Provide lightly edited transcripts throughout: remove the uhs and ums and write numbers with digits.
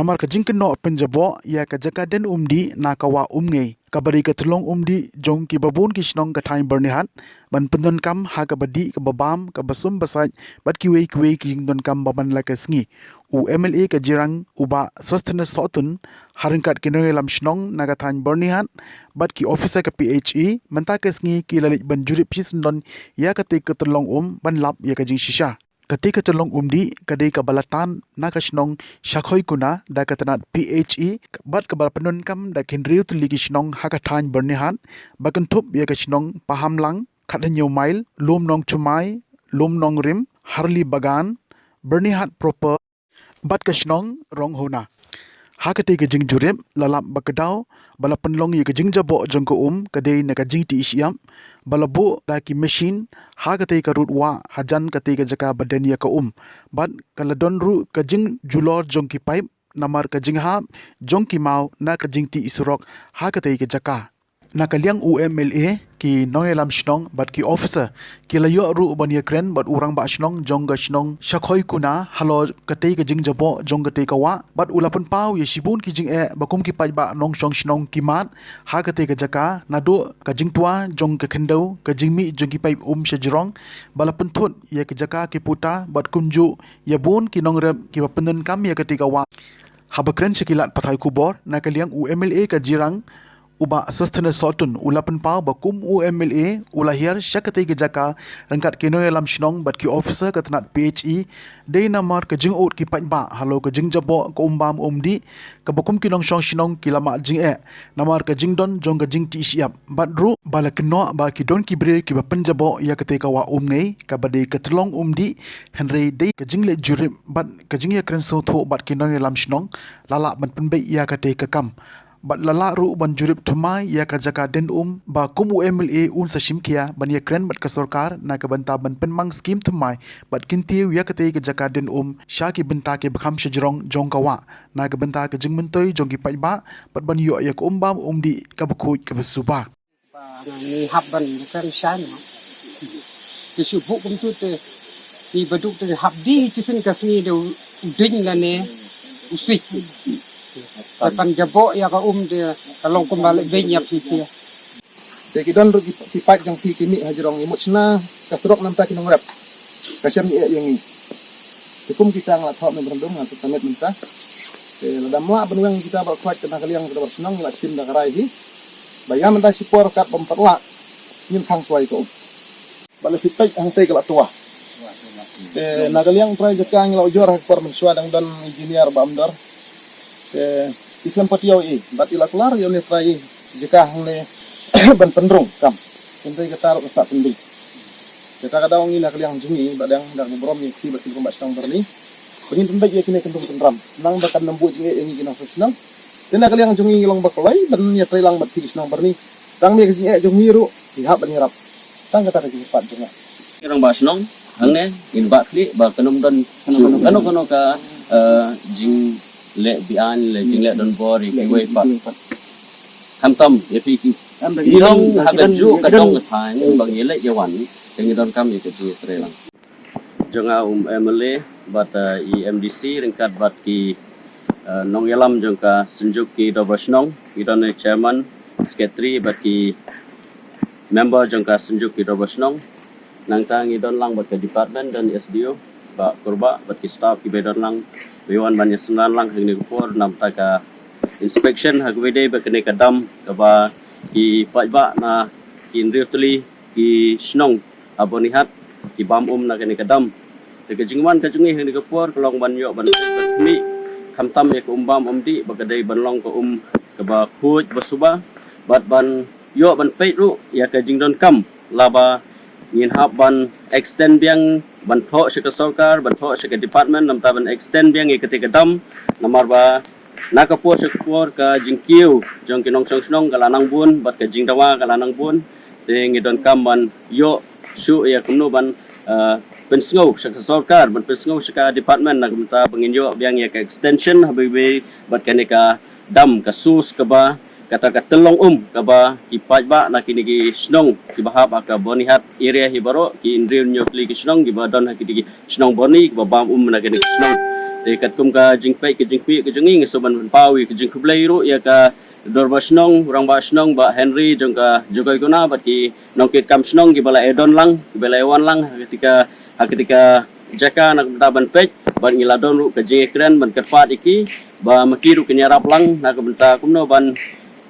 Namar ka jingkin no penjabo ya ka jaka den umdi na kawa umnge kabari ka tulong umdi jong ki babun ki snong ka thaim bernihat ban pendon kam ha ka badi ka babam ka basum basaj bat ki wei ki jingdon kam baban la ka sngi u MLA ka jirang uba swastana sotun haringkat kinoy lam snong na ka thaim bernihat bat ki officer ka PHE menta ka sngi ki lalik ban jurip sisndon ya ka te ka tulong ban lap ya ka jing shisha ketika celong umdi kadai kabalatan na kasnong shakhoi kuna da katanat PHE bat kabal penun kam da kinriu tu ligi snong hakathan bernihan bakan thup ya kasnong paham lang khatnyo mile lum nong chumai lum nong rim harli bagan bernihat proper bat kasnong rong hona hakati ke jing jurip lalap bakadau bala penlong ye ke jing jabo jong ko kadai na ka jing ti isyam bala bu da ki machine hakati ka rut wa hajan kati ka jaka baden ya ka bat kaladon ru ka jing julor jong ki pipe namar ka jing ha jong ki mau na ka jing ti isurok hakati ka jaka na kaliang UMLA ki noyelam snong bat ki officer ki layo ru bania kren bat urang ba snong jong ga snong shakhoi kuna halo katei ka jing jabo jong katei ka wa bat ulapun pau ye sibun ki jing bakum ki pai ba nong song snong ki mat ha katei ka jaka nadu ka jing tua jong ka khendau ka jing mi jong ki pai shajrong balapun thut ye ka jaka ki puta bat kumju ye bun ki nong rep ki bapenun kam ye katei ka wa habakren sekilat pathai kubor na kaliang UMLA ka jirang uba swastana sotun ulapan pau bakum UMLA ulahir syakati ke jaka rangkat kino lam snong bat ki officer katanat PHE dei namar ke jing out ki ba halo ke jing jabo ko umbam umdi ke bakum kinong shong snong ki lama jing namar ke jing don jong ke jing ti siap bat ru bala keno ba ki don ki bre ki bapen jabo ya kete ka wa umnei ka badai ke telong umdi henry dei ke jing le jurip bat ke jing ya kren so tho bat kino lam snong lala ban penbe ya kete ke kam bat lala ru ban jurip thumai ya ka jaka den ba kumu MLA un sa shimkia ban ya kren bat ka sarkar na ka banta ban penmang scheme thumai bat kintiu ya ka te ka jaka den shaki benta ke bakham shajrong jong ka wa na ka benta ka jingmen toy jong ki pai ba bat ban yo ya ka bam di ka bakhuj ka basuba ni habban kan shan ti shubu kum tu te ni baduk te habdi chisin kasni de ding la ne usik pan jabo ya ka dia kalau kembali banyak sih. Jadi kita untuk pipat yang kimi hajrong imut sena kasrok namta kinong rap. Kasyam ni yang ni. Hukum kita ngelat hok memberendung ngan sesamet mentah. Ladam wa benuang kita berkuat kena kaliang kita bersenang ngelat sim dah karai hi. Bayam mentah sipor kat pemperlak nyim kang suai ko. Bala pipat ang te kelat tua. Na kaliang try jaka ngelau jor hak por mensua dang don engineer ba amdar. Islam patiau bat ila kelar yo ne trai jika hang ban pendrung kam kentai ketar kesak pendung jika kada ong ina kaliang jungi badang dak brom ni ki bat kombat stang berni begin tembak ye kini kentung tendram nang bakan nembu jinge ini kina senang tena kaliang jungi ngilong baklai ban ya trai lang bat ki senang berni tang me jinge jungi ru dihap ban ngirap tang kata ki cepat junga irang ba senang hang ne in ba kli ba kanum don kano ka jing le bian le jing le don bor ki wei pat ham tom ye pi ki long ha ga ju ka dong ka thai bang ye le ye wan jing don kam ye ka ji tre lang jonga MLA bat EMDC ringkat bat ki nong yalam jong ka senjuk ki do bosnong ki don chairman secretary bat ki member jong ka senjuk ki do bosnong nang tang i don lang bat ka department dan SDO ba kurba bat ki staff ki bedon lang Dewan banyak senang lang hang negupor nam taka inspection hag wede ba kene kadam kaba ki pajba na ki indriu tuli ki snong abonihat ki bam na kene kadam te kejingwan kajungi hang negupor kolong ban yo ban mi khamtam ye ko bam di ba kadai ban long ko kaba khuj basuba bat ban yo ban peit ru ya kajing don kam laba ngin hab ban extend biang ban tho shika sarkar ban tho shika department nam ta ban extend biang ketika dam namar ba nakapo shikpor ka jingkiu jong kinong song kalanang bun bat ka jingdawa kalanang bun te ngidon kam ban yo su ya kumno ban pensngau shika sarkar ban pensngau shika department nak ta bangin yo biang ya ka extension habibi bat kanika dam ka sus ka ba kata telong kaba ipaj ba na kini ki snong ki bahab aka bonihat area hibaro ki indriu nyokli ki snong ki badon ha kini ki snong boni ki babam na kini snong te kat kum ka jing pai ke jing pi ke jing ing so ban pawi ke jing kublai ru ya ka dor basnong urang basnong ba Henry jong ka jogoi guna bat ki nong kit kam snong ki bala edon lang ki bala ewan lang ketika jaka nak taban pej ban ngila don ru ke jing kren ban kerpat iki ba makiru ke nyarap lang nak benta kumno ban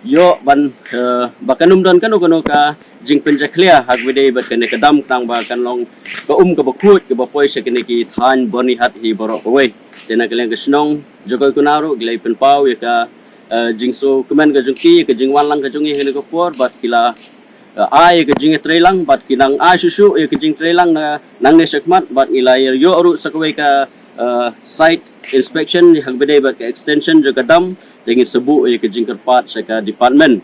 yo ban bakanum don kanu ka jing penjaklia hak wede bat kene kedam tang ba kan long ka ka bakut ka bapoi sekene ki than boni hat hi borok we tena keleng ke snong jogoi kunaru glei pen pau ya ka jing so kemen ka jungki ka jing wan lang ka jungi hene ko por bat kila ai ka jing trelang bat kinang a susu ya ka jing trelang na nang ne sekmat bat ngila yo ru sakwe ka site inspection hak wede bat ka extension jo kadam dengan sebu ya ke jing kerpat saka department